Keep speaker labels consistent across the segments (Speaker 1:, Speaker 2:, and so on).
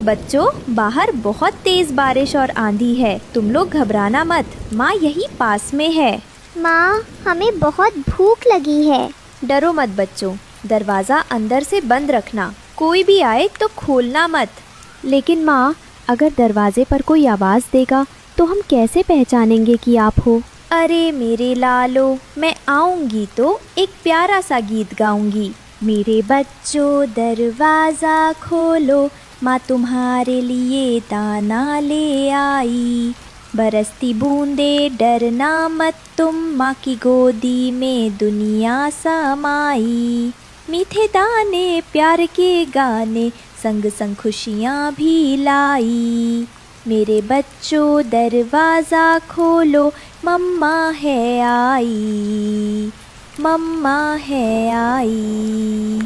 Speaker 1: बच्चों, बाहर बहुत तेज बारिश और आंधी है। तुम लोग घबराना मत, माँ यही पास में है।
Speaker 2: माँ, हमें बहुत भूख लगी है।
Speaker 1: डरो मत बच्चों, दरवाज़ा अंदर से बंद रखना, कोई भी आए तो खोलना मत।
Speaker 3: लेकिन माँ, अगर दरवाजे पर कोई आवाज़ देगा तो हम कैसे पहचानेंगे कि आप हो?
Speaker 1: अरे मेरे लालो, मैं आऊंगी तो एक प्यारा सा गीत गाऊंगी। मेरे बच्चों दरवाज़ा खोलो, माँ तुम्हारे लिए दाना ले आई। बरसती बूंदे डरना मत तुम, माँ की गोदी में दुनिया समाई। मीठे दाने प्यार के गाने, संग संग खुशियाँ भी लाई। मेरे बच्चों दरवाज़ा खोलो, मम्मा है आई, मम्मा है आई।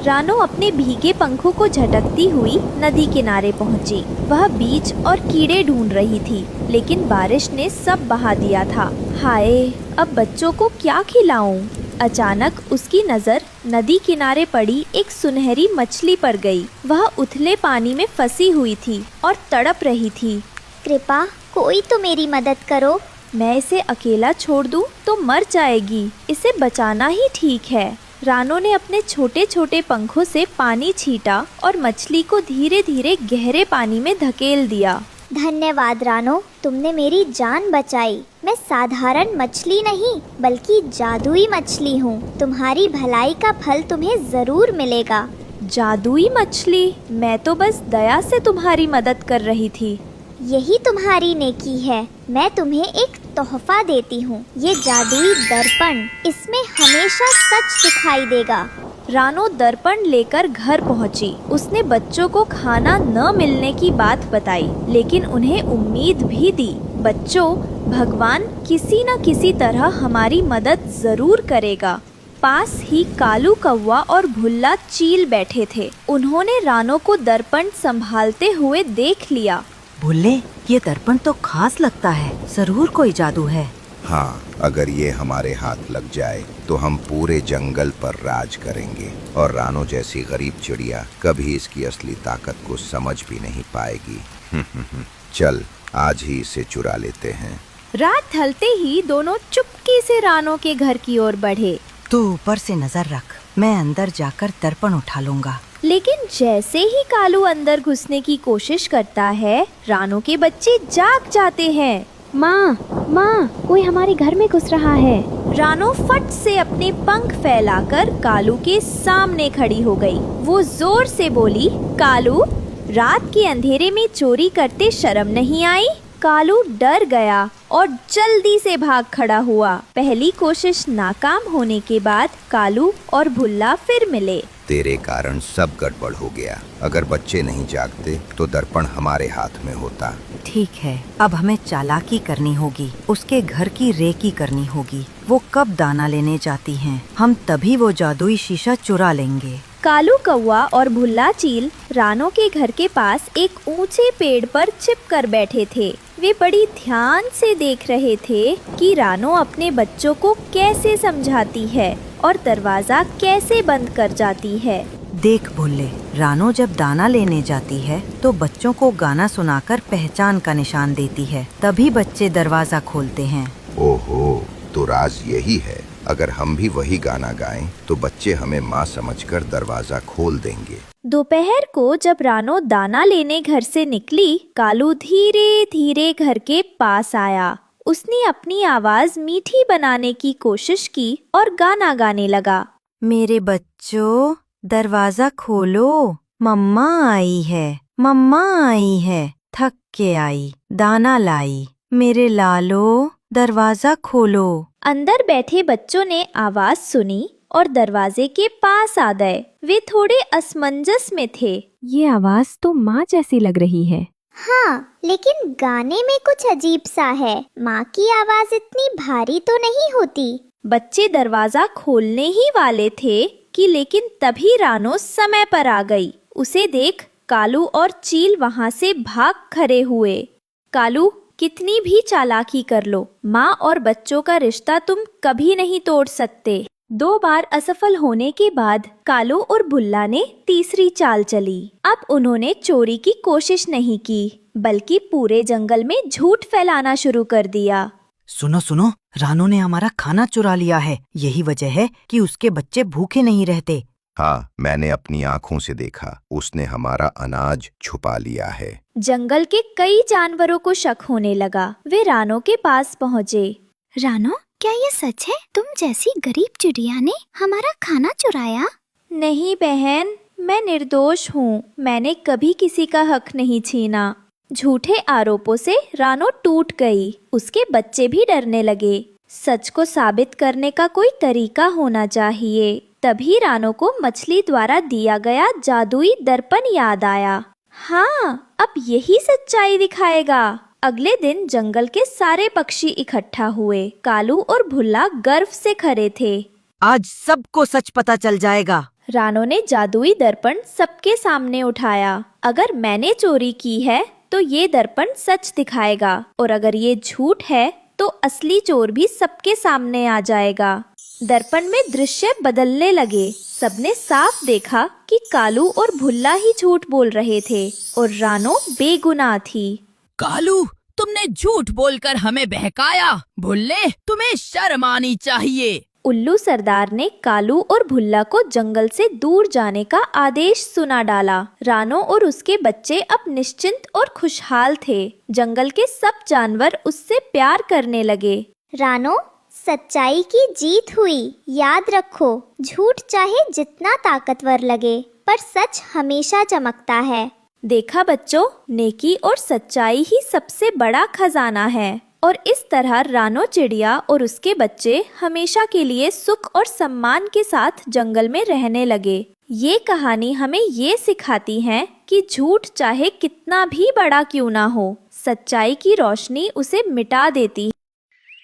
Speaker 1: रानो अपने भीगे पंखों को झटकती हुई नदी किनारे पहुंची। वह बीज और कीड़े ढूंढ रही थी, लेकिन बारिश ने सब बहा दिया था। हाय, अब बच्चों को क्या खिलाऊं? अचानक उसकी नज़र नदी किनारे पड़ी एक सुनहरी मछली पर गई। वह उथले पानी में फंसी हुई थी और तड़प रही थी।
Speaker 2: कृपा, कोई तो मेरी मदद करो।
Speaker 1: मैं इसे अकेला छोड़ दूं तो मर जाएगी, इसे बचाना ही ठीक है। रानो ने अपने छोटे छोटे पंखों से पानी छीटा और मछली को धीरे धीरे गहरे पानी में धकेल दिया।
Speaker 2: धन्यवाद रानो, तुमने मेरी जान बचाई। मैं साधारण मछली नहीं बल्कि जादुई मछली हूँ। तुम्हारी भलाई का फल तुम्हें जरूर मिलेगा।
Speaker 1: जादुई मछली? मैं तो बस दया से तुम्हारी मदद कर रही थी।
Speaker 2: यही तुम्हारी नेकी है। मैं तुम्हें एक तोहफा देती हूँ, ये जादुई दर्पण। इसमें हमेशा सच दिखाई देगा।
Speaker 1: रानो दर्पण लेकर घर पहुंची। उसने बच्चों को खाना न मिलने की बात बताई, लेकिन उन्हें उम्मीद भी दी। बच्चों, भगवान किसी न किसी तरह हमारी मदद जरूर करेगा। पास ही कालू कौवा और भुल्ला चील बैठे थे। उन्होंने रानो को दर्पण संभालते हुए देख लिया।
Speaker 4: भुल्ले, ये दर्पण तो खास लगता है, जरूर कोई जादू है।
Speaker 5: हाँ, अगर ये हमारे हाथ लग जाए तो हम पूरे जंगल पर राज करेंगे और रानो जैसी गरीब चिड़िया कभी इसकी असली ताकत को समझ भी नहीं पाएगी। चल, आज ही इसे चुरा लेते हैं।
Speaker 1: रात ढलते ही दोनों चुपके से रानो के घर की ओर बढ़े।
Speaker 4: तू ऊपर से नजर रख, मैं अंदर जाकर दर्पण उठा लूंगा।
Speaker 1: लेकिन जैसे ही कालू अंदर घुसने की कोशिश करता है, रानो के बच्चे जाग जाते हैं।
Speaker 3: माँ, कोई हमारे घर में घुस रहा है।
Speaker 1: रानो फट से अपने पंख फैलाकर कालू के सामने खड़ी हो गई। वो जोर से बोली, कालू, रात के अंधेरे में चोरी करते शर्म नहीं आई? कालू डर गया और जल्दी से भाग खड़ा हुआ। पहली कोशिश नाकाम होने के बाद कालू और भुल्ला फिर मिले।
Speaker 5: तेरे कारण सब गड़बड़ हो गया। अगर बच्चे नहीं जागते तो दर्पण हमारे हाथ में होता।
Speaker 4: ठीक है, अब हमें चालाकी करनी होगी। उसके घर की रेकी करनी होगी। वो कब दाना लेने जाती हैं, हम तभी वो जादुई शीशा चुरा लेंगे।
Speaker 1: कालू कौवा और भुल्ला चील रानो के घर के पास एक ऊंचे पेड़ पर छिपकर बैठे थे। वे बड़ी ध्यान से देख रहे थे कि रानो अपने बच्चों को कैसे समझाती है और दरवाजा कैसे बंद कर जाती है।
Speaker 4: देख भुल्ले, रानो जब दाना लेने जाती है तो बच्चों को गाना सुनाकर पहचान का निशान देती है, तभी बच्चे दरवाजा खोलते हैं।
Speaker 5: ओहो, तो राज यही है। अगर हम भी वही गाना गाएं तो बच्चे हमें माँ समझकर दरवाजा खोल देंगे।
Speaker 1: दोपहर को जब रानो दाना लेने घर से निकली, कालू धीरे धीरे घर के पास आया। उसने अपनी आवाज मीठी बनाने की कोशिश की और गाना गाने लगा।
Speaker 4: मेरे बच्चों, दरवाजा खोलो, मम्मा आई है, मम्मा आई है, थक के आई, दाना लाई। मेरे लालो, दरवाजा खोलो।
Speaker 1: अंदर बैठे बच्चों ने आवाज सुनी और दरवाजे के पास आ गए। वे थोड़े असमंजस में थे।
Speaker 3: ये आवाज तो माँ जैसी लग रही है।
Speaker 2: हाँ, लेकिन गाने में कुछ अजीब सा है। माँ की आवाज इतनी भारी तो नहीं होती।
Speaker 1: बच्चे दरवाजा खोलने ही वाले थे कि लेकिन तभी रानो समय पर आ गई। उसे देख कालू और चील वहाँ से भाग खड़े हुए। कालू, कितनी भी चालाकी कर लो, माँ और बच्चों का रिश्ता तुम कभी नहीं तोड़ सकते। 2 बार असफल होने के बाद कालू और भुल्ला ने तीसरी चाल चली। अब उन्होंने चोरी की कोशिश नहीं की, बल्कि पूरे जंगल में झूठ फैलाना शुरू कर दिया।
Speaker 6: सुनो सुनो, रानू ने हमारा खाना चुरा लिया है। यही वजह है कि उसके बच्चे भूखे नहीं रहते।
Speaker 5: हाँ, मैंने अपनी आंखों से देखा। उसने हमारा अनाज छुपा लिया है।
Speaker 1: जंगल के कई जानवरों को शक होने लगा। वे रानो के पास पहुँचे।
Speaker 2: रानो, क्या ये सच है? तुम जैसी गरीब चिड़िया ने हमारा खाना चुराया?
Speaker 1: नहीं बहन, मैं निर्दोष हूँ। मैंने कभी किसी का हक नहीं छीना। झूठे आरोपों से रानो टूट गई। उसके बच्चे भी डरने लगे। सच को साबित करने का कोई तरीका होना चाहिए। तभी रानो को मछली द्वारा दिया गया जादुई दर्पण याद आया। हाँ, अब यही सच्चाई दिखाएगा। अगले दिन जंगल के सारे पक्षी इकट्ठा हुए। कालू और भुल्ला गर्व से खड़े थे।
Speaker 6: आज सबको सच पता चल जाएगा।
Speaker 1: रानो ने जादुई दर्पण सबके सामने उठाया। अगर मैंने चोरी की है तो ये दर्पण सच दिखाएगा, और अगर ये झूठ है तो असली चोर भी सबके सामने आ जाएगा। दर्पण में दृश्य बदलने लगे। सबने साफ देखा कि कालू और भुल्ला ही झूठ बोल रहे थे और रानो बेगुनाह थी।
Speaker 7: कालू, तुमने झूठ बोलकर हमें बहकाया। भुल्ले, तुम्हें शर्म आनी चाहिए।
Speaker 1: उल्लू सरदार ने कालू और भुल्ला को जंगल से दूर जाने का आदेश सुना डाला। रानो और उसके बच्चे अब निश्चिंत और खुशहाल थे। जंगल के सब जानवर उससे प्यार करने लगे।
Speaker 2: रानो, सच्चाई की जीत हुई। याद रखो, झूठ चाहे जितना ताकतवर लगे, पर सच हमेशा चमकता है।
Speaker 1: देखा बच्चों, नेकी और सच्चाई ही सबसे बड़ा खजाना है। और इस तरह रानो चिड़िया और उसके बच्चे हमेशा के लिए सुख और सम्मान के साथ जंगल में रहने लगे। ये कहानी हमें ये सिखाती है कि झूठ चाहे कितना भी बड़ा क्यों ना हो, सच्चाई की रोशनी उसे मिटा देती है।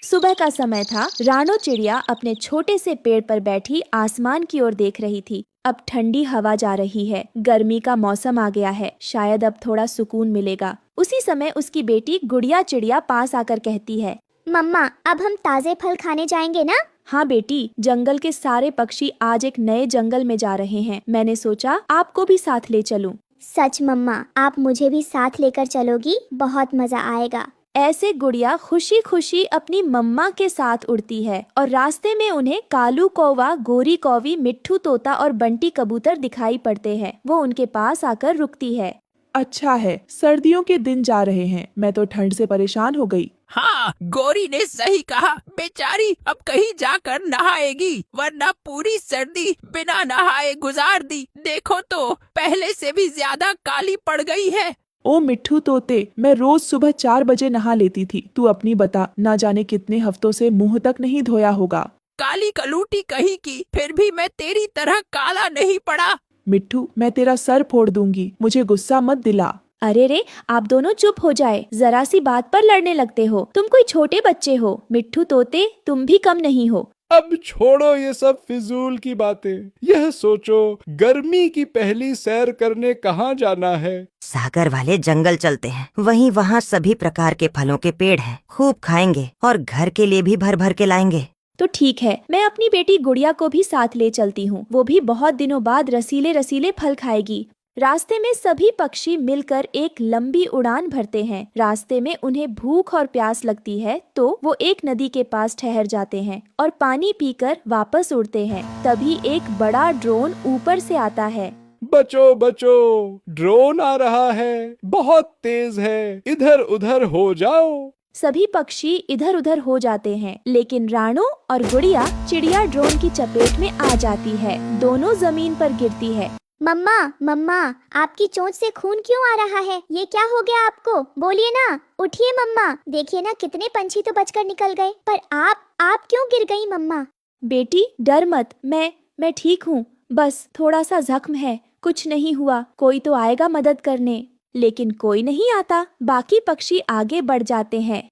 Speaker 1: सुबह का समय था। रानो चिड़िया अपने छोटे से पेड़ पर बैठी आसमान की ओर देख रही थी। अब ठंडी हवा जा रही है। गर्मी का मौसम आ गया है। शायद अब थोड़ा सुकून मिलेगा। उसी समय उसकी बेटी गुड़िया चिड़िया पास आकर कहती है,
Speaker 2: मम्मा, अब हम ताजे फल खाने जाएंगे ना?
Speaker 1: हाँ बेटी, जंगल के सारे पक्षी आज एक नए जंगल में जा रहे हैं। मैंने सोचा आपको भी साथ ले चलूं।
Speaker 2: सच मम्मा, आप मुझे भी साथ लेकर चलोगी? बहुत मजा आएगा।
Speaker 1: ऐसे गुड़िया खुशी खुशी अपनी मम्मा के साथ उड़ती है और रास्ते में उन्हें कालू कौवा, गोरी कौवी, मिट्ठू तोता और बंटी कबूतर दिखाई पड़ते हैं। वो उनके पास आकर रुकती है।
Speaker 8: अच्छा है, सर्दियों के दिन जा रहे हैं। मैं तो ठंड से परेशान हो गई।
Speaker 7: हाँ, गौरी ने सही कहा। बेचारी अब कहीं जाकर नहाएगी, वरना पूरी सर्दी बिना नहाए गुजार दी। देखो तो, पहले से भी ज्यादा काली पड़ गई है।
Speaker 8: ओ मिट्ठू तोते, मैं रोज सुबह 4 बजे नहा लेती थी। तू अपनी बता, ना जाने कितने हफ्तों से मुंह तक नहीं धोया होगा।
Speaker 7: काली कलूटी कहीं की, फिर भी मैं तेरी तरह काला नहीं पड़ा।
Speaker 8: मिट्ठू, मैं तेरा सर फोड़ दूंगी। मुझे गुस्सा मत दिला।
Speaker 1: अरे रे, आप दोनों चुप हो जाए। जरा सी बात पर लड़ने लगते हो। तुम कोई छोटे बच्चे हो। मिट्ठू तोते, तुम भी कम नहीं हो।
Speaker 9: अब छोड़ो ये सब फिजूल की बातें। यह सोचो, गर्मी की पहली सैर करने कहाँ जाना है?
Speaker 6: सागर वाले जंगल चलते हैं। वहीं वहाँ सभी प्रकार के फलों के पेड़ हैं। खूब खाएंगे और घर के लिए भी भर भर के लाएंगे।
Speaker 1: तो ठीक है, मैं अपनी बेटी गुड़िया को भी साथ ले चलती हूँ। वो भी बहुत दिनों बाद रसीले रसीले फल खाएगी। रास्ते में सभी पक्षी मिलकर एक लंबी उड़ान भरते हैं। रास्ते में उन्हें भूख और प्यास लगती है तो वो एक नदी के पास ठहर जाते हैं और पानी पीकर वापस उड़ते हैं। तभी एक बड़ा ड्रोन ऊपर से आता है।
Speaker 9: बचो बचो, ड्रोन आ रहा है, बहुत तेज है, इधर उधर हो जाओ।
Speaker 1: सभी पक्षी इधर उधर हो जाते हैं, लेकिन रानो और गुड़िया चिड़िया ड्रोन की चपेट में आ जाती है। दोनों जमीन पर गिरती है।
Speaker 2: मम्मा, मम्मा, आपकी चोंच से खून क्यों आ रहा है? ये क्या हो गया आपको? बोलिए ना। उठिए मम्मा, देखिए ना कितने पंछी तो बचकर निकल गए, पर आप क्यों गिर गई मम्मा?
Speaker 1: बेटी डर मत, मैं ठीक हूँ। बस थोड़ा सा जख्म है, कुछ नहीं हुआ। कोई तो आएगा मदद करने, लेकिन कोई नहीं आता। बाकी पक्षी आगे बढ़ जाते हैं।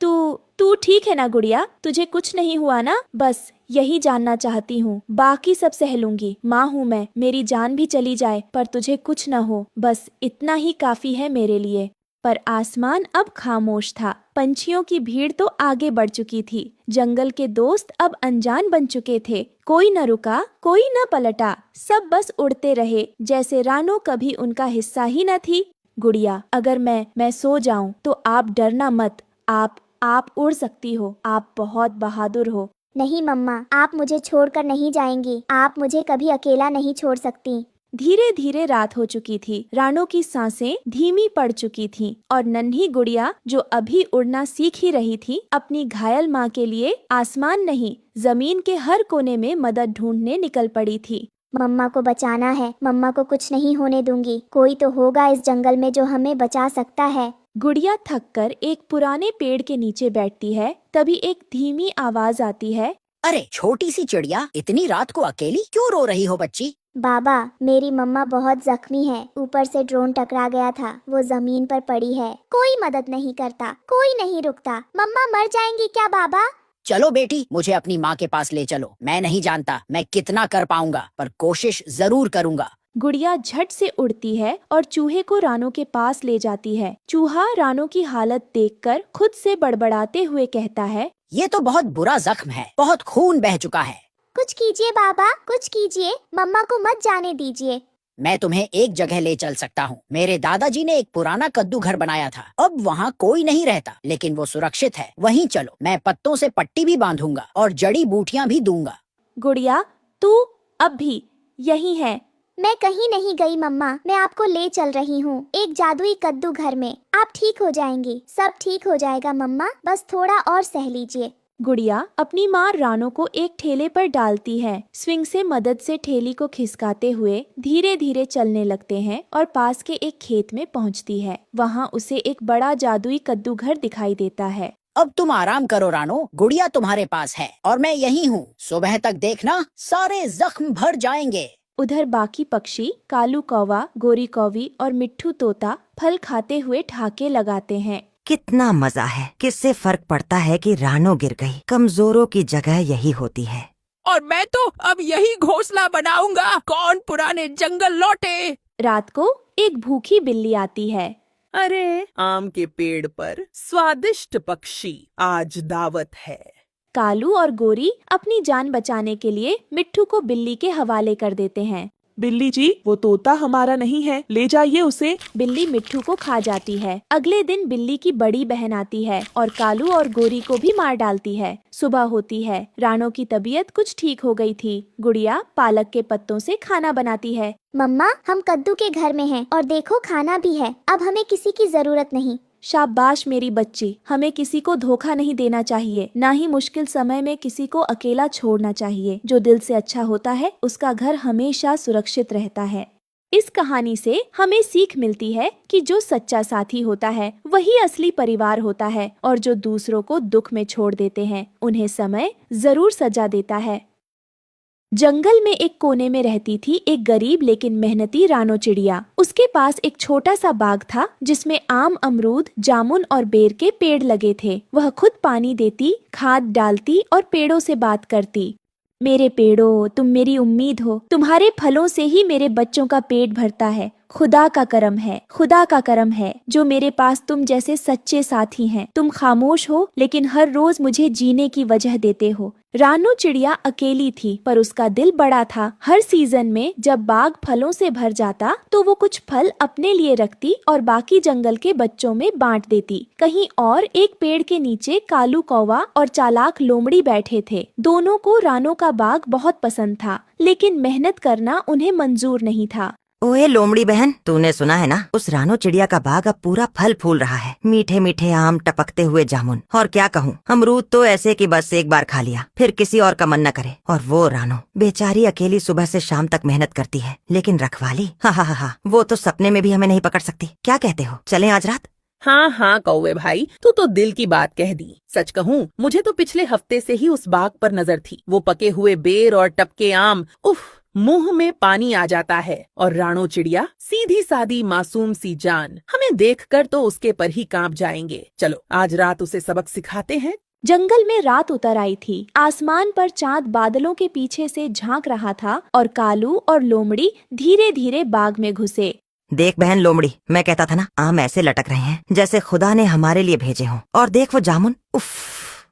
Speaker 1: तू ठीक है ना गुड़िया? तुझे कुछ नहीं हुआ ना? बस यही जानना चाहती हूँ। बाकी सब सह लूंगी। माँ हूँ मैं, मेरी जान भी चली जाए पर तुझे कुछ न हो, बस इतना ही काफी है मेरे लिए। पर आसमान अब खामोश था। पंछियों की भीड़ तो आगे बढ़ चुकी थी। जंगल के दोस्त अब अनजान बन चुके थे। कोई न रुका, कोई न पलटा, सब बस उड़ते रहे जैसे रानो कभी उनका हिस्सा ही न थी। गुड़िया, अगर मैं सो जाऊं तो आप डरना मत। आप उड़ सकती हो। आप बहुत बहादुर हो।
Speaker 2: नहीं मम्मा, आप मुझे छोड़कर नहीं जाएंगी। आप मुझे कभी अकेला नहीं छोड़ सकती।
Speaker 1: धीरे धीरे रात हो चुकी थी। रानो की सांसें धीमी पड़ चुकी थीं और नन्ही गुड़िया जो अभी उड़ना सीख ही रही थी, अपनी घायल माँ के लिए आसमान नहीं, जमीन के हर कोने में मदद ढूंढने निकल पड़ी थी।
Speaker 2: मम्मा को बचाना है। मम्मा को कुछ नहीं होने दूंगी। कोई तो होगा इस जंगल में जो हमें बचा सकता है।
Speaker 1: गुड़िया थककर एक पुराने पेड़ के नीचे बैठती है। तभी एक धीमी आवाज आती है।
Speaker 10: अरे छोटी सी चिड़िया, इतनी रात को अकेली क्यों रो रही हो बच्ची?
Speaker 2: बाबा, मेरी मम्मा बहुत जख्मी है। ऊपर से ड्रोन टकरा गया था। वो जमीन पर पड़ी है। कोई मदद नहीं करता, कोई नहीं रुकता। मम्मा मर जाएंगी क्या बाबा?
Speaker 10: चलो बेटी, मुझे अपनी माँ के पास ले चलो। मैं नहीं जानता मैं कितना कर पाऊंगा, पर कोशिश जरूर करूंगा।
Speaker 1: गुड़िया झट से उड़ती है और चूहे को रानो के पास ले जाती है। चूहा रानो की हालत देखकर खुद से बड़बड़ाते हुए कहता है,
Speaker 10: ये तो बहुत बुरा जख्म है, बहुत खून बह चुका है।
Speaker 2: कुछ कीजिए बाबा, कुछ कीजिए। मम्मा को मत जाने दीजिए।
Speaker 10: मैं तुम्हें एक जगह ले चल सकता हूँ। मेरे दादाजी ने एक पुराना कद्दू घर बनाया था। अब वहाँ कोई नहीं रहता, लेकिन वो सुरक्षित है। वहीं चलो, मैं पत्तों से पट्टी भी बांधूंगा और जड़ी बूटियाँ भी दूंगा।
Speaker 1: गुड़िया, तू अब भी यही है।
Speaker 2: मैं कहीं नहीं गई मम्मा, मैं आपको ले चल रही हूँ एक जादुई कद्दू घर में। आप ठीक हो जाएंगी। सब ठीक हो जाएगा मम्मा, बस थोड़ा और सह लीजिए।
Speaker 1: गुड़िया अपनी माँ रानो को एक ठेले पर डालती है। स्विंग से मदद से ठेली को खिसकाते हुए धीरे धीरे चलने लगते हैं और पास के एक खेत में पहुँचती है। वहाँ उसे एक बड़ा जादुई कद्दू घर दिखाई देता है।
Speaker 10: अब तुम आराम करो रानो, गुड़िया तुम्हारे पास है और मैं यही हूँ। सुबह तक देखना, सारे जख्म भर जाएंगे।
Speaker 1: उधर बाकी पक्षी कालू कौवा, गोरी कौवी और मिट्ठू तोता फल खाते हुए ठहाके लगाते हैं।
Speaker 6: कितना मजा है। किससे फर्क पड़ता है कि रानो गिर गई? कमजोरों की जगह यही होती है।
Speaker 7: और मैं तो अब यही घोंसला बनाऊंगा। कौन पुराने जंगल लौटे।
Speaker 1: रात को एक भूखी बिल्ली आती है।
Speaker 11: अरे, आम के पेड़ पर स्वादिष्ट पक्षी, आज दावत है।
Speaker 1: कालू और गोरी अपनी जान बचाने के लिए मिट्ठू को बिल्ली के हवाले कर देते हैं।
Speaker 8: बिल्ली जी, वो तोता हमारा नहीं है, ले जाइए उसे।
Speaker 1: बिल्ली मिट्ठू को खा जाती है। अगले दिन बिल्ली की बड़ी बहन आती है और कालू और गोरी को भी मार डालती है। सुबह होती है। रानो की तबीयत कुछ ठीक हो गई थी। गुड़िया पालक के पत्तों से खाना बनाती है।
Speaker 2: मम्मा, हम कद्दू के घर में हैं और देखो खाना भी है। अब हमें किसी की जरूरत नहीं।
Speaker 1: शाबाश मेरी बच्ची, हमें किसी को धोखा नहीं देना चाहिए, ना ही मुश्किल समय में किसी को अकेला छोड़ना चाहिए। जो दिल से अच्छा होता है उसका घर हमेशा सुरक्षित रहता है। इस कहानी से हमें सीख मिलती है कि जो सच्चा साथी होता है वही असली परिवार होता है और जो दूसरों को दुख में छोड़ देते हैं उन्हें समय जरूर सजा देता है। जंगल में एक कोने में रहती थी एक गरीब लेकिन मेहनती रानो चिड़िया। उसके पास एक छोटा सा बाग था जिसमें आम, अमरूद, जामुन और बेर के पेड़ लगे थे। वह खुद पानी देती, खाद डालती और पेड़ों से बात करती। मेरे पेड़ों, तुम मेरी उम्मीद हो। तुम्हारे फलों से ही मेरे बच्चों का पेट भरता है। खुदा का करम है, खुदा का करम है जो मेरे पास तुम जैसे सच्चे साथी हैं। तुम खामोश हो लेकिन हर रोज मुझे जीने की वजह देते हो। रानो चिड़िया अकेली थी पर उसका दिल बड़ा था। हर सीजन में जब बाग फलों से भर जाता तो वो कुछ फल अपने लिए रखती और बाकी जंगल के बच्चों में बांट देती। कहीं और एक पेड़ के नीचे कालू कौवा और चालाक लोमड़ी बैठे थे। दोनों को रानो का बाग बहुत पसंद था, लेकिन मेहनत करना उन्हें मंजूर नहीं था।
Speaker 6: ओए लोमड़ी बहन, तूने सुना है ना, उस रानो चिड़िया का बाग अब पूरा फल फूल रहा है। मीठे मीठे आम, टपकते हुए जामुन, और क्या कहूँ, अमरूद तो ऐसे कि बस एक बार खा लिया फिर किसी और का मन न करे। और वो रानो बेचारी अकेली सुबह से शाम तक मेहनत करती है, लेकिन रखवाली, हा, वो तो सपने में भी हमें नहीं पकड़ सकती। क्या कहते हो, चलें आज रात?
Speaker 11: हाँ कौवे भाई, तू तो दिल की बात कह दी। सच कहूँ, मुझे तो पिछले हफ्ते से ही उस बाग पर नजर थी। वो पके हुए बेर और टपके आम, उफ, मुंह में पानी आ जाता है। और रानो चिड़िया, सीधी सादी मासूम सी जान, हमें देखकर तो उसके पर ही कांप जाएंगे। चलो आज रात उसे सबक सिखाते हैं।
Speaker 1: जंगल में रात उतर आई थी। आसमान पर चांद बादलों के पीछे से झांक रहा था और कालू और लोमड़ी धीरे धीरे बाग में घुसे।
Speaker 6: देख बहन लोमड़ी, मैं कहता था ना, आम ऐसे लटक रहे हैं जैसे खुदा ने हमारे लिए भेजे हों। और देख वो जामुन, उफ,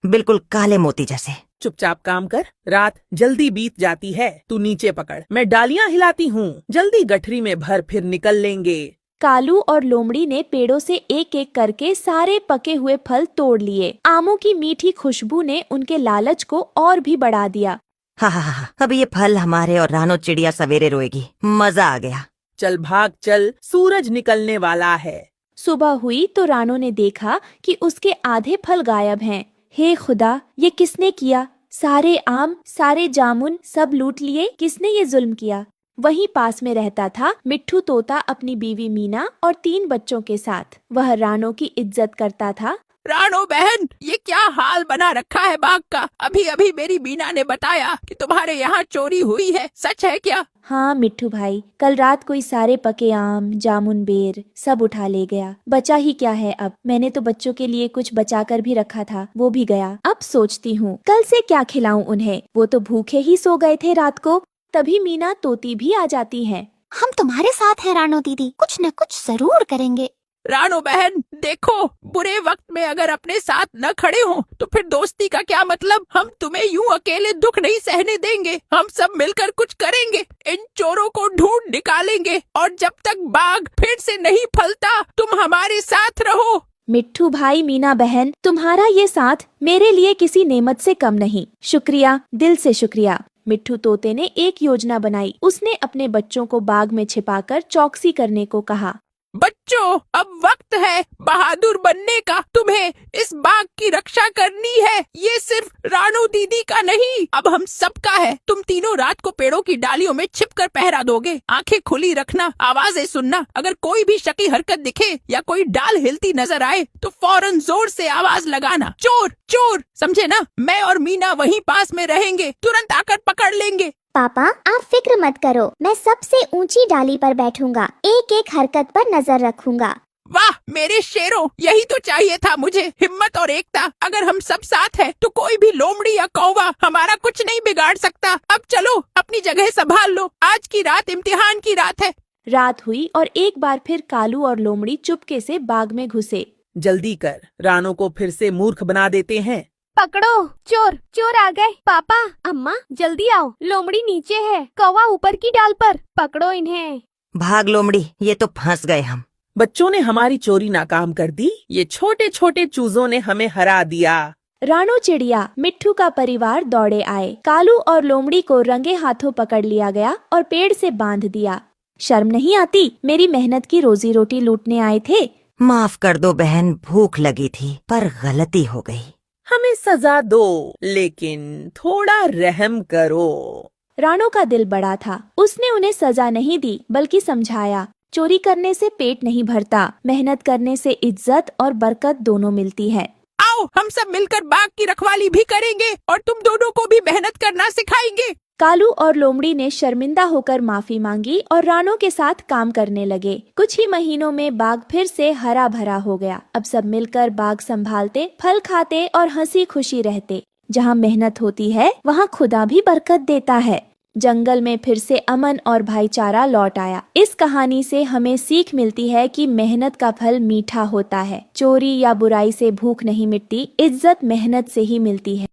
Speaker 6: बिल्कुल काले मोती जैसे।
Speaker 11: चुपचाप काम कर, रात जल्दी बीत जाती है। तू नीचे पकड़, मैं डालियां हिलाती हूँ। जल्दी गठरी में भर, फिर निकल लेंगे।
Speaker 1: कालू और लोमड़ी ने पेड़ों से एक एक करके सारे पके हुए फल तोड़ लिए। आमों की मीठी खुशबू ने उनके लालच को और भी बढ़ा दिया।
Speaker 6: हा, अब ये फल हमारे और रानो चिड़िया सवेरे रोएगी। मजा आ गया।
Speaker 11: चल भाग चल, सूरज निकलने वाला है।
Speaker 1: सुबह हुई तो रानो ने देखा कि उसके आधे फल गायब हैं। हे खुदा, ये किसने किया? सारे आम, सारे जामुन सब लूट लिए। किसने ये जुल्म किया? वहीं पास में रहता था मिट्ठू तोता अपनी बीवी मीना और 3 बच्चों के साथ। वह रानो की इज्जत करता था।
Speaker 7: रानो बहन, ये क्या हाल बना रखा है बाग का? अभी अभी मेरी मीना ने बताया कि तुम्हारे यहाँ चोरी हुई है, सच है क्या?
Speaker 1: हाँ मिट्ठू भाई, कल रात कोई सारे पके आम, जामुन, बेर सब उठा ले गया। बचा ही क्या है अब? मैंने तो बच्चों के लिए कुछ बचा कर भी रखा था, वो भी गया। अब सोचती हूँ कल से क्या खिलाऊं उन्हें। वो तो भूखे ही सो गए थे रात को। तभी मीना तोती भी आ जाती है।
Speaker 3: हम तुम्हारे साथ हैं रानो दीदी, कुछ न कुछ जरूर करेंगे।
Speaker 7: रानो बहन, देखो, बुरे वक्त में अगर अपने साथ न खड़े हो तो फिर दोस्ती का क्या मतलब? हम तुम्हें यूं अकेले दुख नहीं सहने देंगे। हम सब मिलकर कुछ करेंगे। इन चोरों को ढूंढ निकालेंगे और जब तक बाग फिर से नहीं फलता, तुम हमारे साथ रहो।
Speaker 1: मिट्ठू भाई, मीना बहन, तुम्हारा ये साथ मेरे लिए किसी नेमत से कम नहीं। शुक्रिया, दिल से शुक्रिया। मिट्ठू तोते ने एक योजना बनाई। उसने अपने बच्चों को बाग में छिपाकर चौकसी करने को कहा।
Speaker 7: बच्चों, अब वक्त है बहादुर बनने का। तुम्हें इस बाग की रक्षा करनी है। ये सिर्फ रानो दीदी का नहीं, अब हम सबका है। तुम तीनों रात को पेड़ों की डालियों में छिपकर पहरा दोगे। आंखें खुली रखना, आवाजें सुनना। अगर कोई भी शकी हरकत दिखे या कोई डाल हिलती नजर आए तो फौरन जोर से आवाज लगाना, चोर चोर, समझे ना? मैं और मीना वहीं पास में रहेंगे, तुरंत आकर पकड़ लेंगे।
Speaker 2: पापा, आप फिक्र मत करो, मैं सबसे ऊंची डाली पर बैठूंगा, एक एक हरकत पर नजर रखूंगा।
Speaker 7: वाह मेरे शेरों, यही तो चाहिए था मुझे, हिम्मत और एकता। अगर हम सब साथ हैं तो कोई भी लोमड़ी या कौवा हमारा कुछ नहीं बिगाड़ सकता। अब चलो, अपनी जगह संभाल लो, आज की रात इम्तिहान की रात है।
Speaker 1: रात हुई और एक बार फिर कालू और लोमड़ी चुपके से बाग में घुसे।
Speaker 11: जल्दी कर, रानो को फिर से मूर्ख बना देते हैं।
Speaker 3: पकड़ो, चोर चोर आ गए। पापा, अम्मा, जल्दी आओ, लोमड़ी नीचे है, कौवा ऊपर की डाल पर। पकड़ो इन्हें।
Speaker 6: भाग लोमड़ी, ये तो फंस गए हम।
Speaker 11: बच्चों ने हमारी चोरी नाकाम कर दी। ये छोटे छोटे चूजों ने हमें हरा दिया।
Speaker 1: रानो चिड़िया, मिट्ठू का परिवार दौड़े आए। कालू और लोमड़ी को रंगे हाथों पकड़ लिया गया और पेड़ से बांध दिया। शर्म नहीं आती? मेरी मेहनत की रोजी रोटी लूटने आए थे।
Speaker 6: माफ कर दो बहन, भूख लगी थी पर गलती हो गई।
Speaker 11: हमें सजा दो, लेकिन थोड़ा रहम करो।
Speaker 1: रानो का दिल बड़ा था। उसने उन्हें सजा नहीं दी बल्कि समझाया, चोरी करने से पेट नहीं भरता, मेहनत करने से इज्जत और बरकत दोनों मिलती है।
Speaker 7: आओ, हम सब मिलकर बाग की रखवाली भी करेंगे और तुम दोनों को भी मेहनत करना सिखाएंगे।
Speaker 1: कालू और लोमड़ी ने शर्मिंदा होकर माफी मांगी और रानो के साथ काम करने लगे। कुछ ही महीनों में बाग फिर से हरा भरा हो गया। अब सब मिलकर बाग संभालते, फल खाते और हंसी खुशी रहते। जहाँ मेहनत होती है वहाँ खुदा भी बरकत देता है। जंगल में फिर से अमन और भाईचारा लौट आया। इस कहानी से हमें सीख मिलती है कि मेहनत का फल मीठा होता है। चोरी या बुराई से भूख नहीं मिटती, इज्जत मेहनत से ही मिलती है।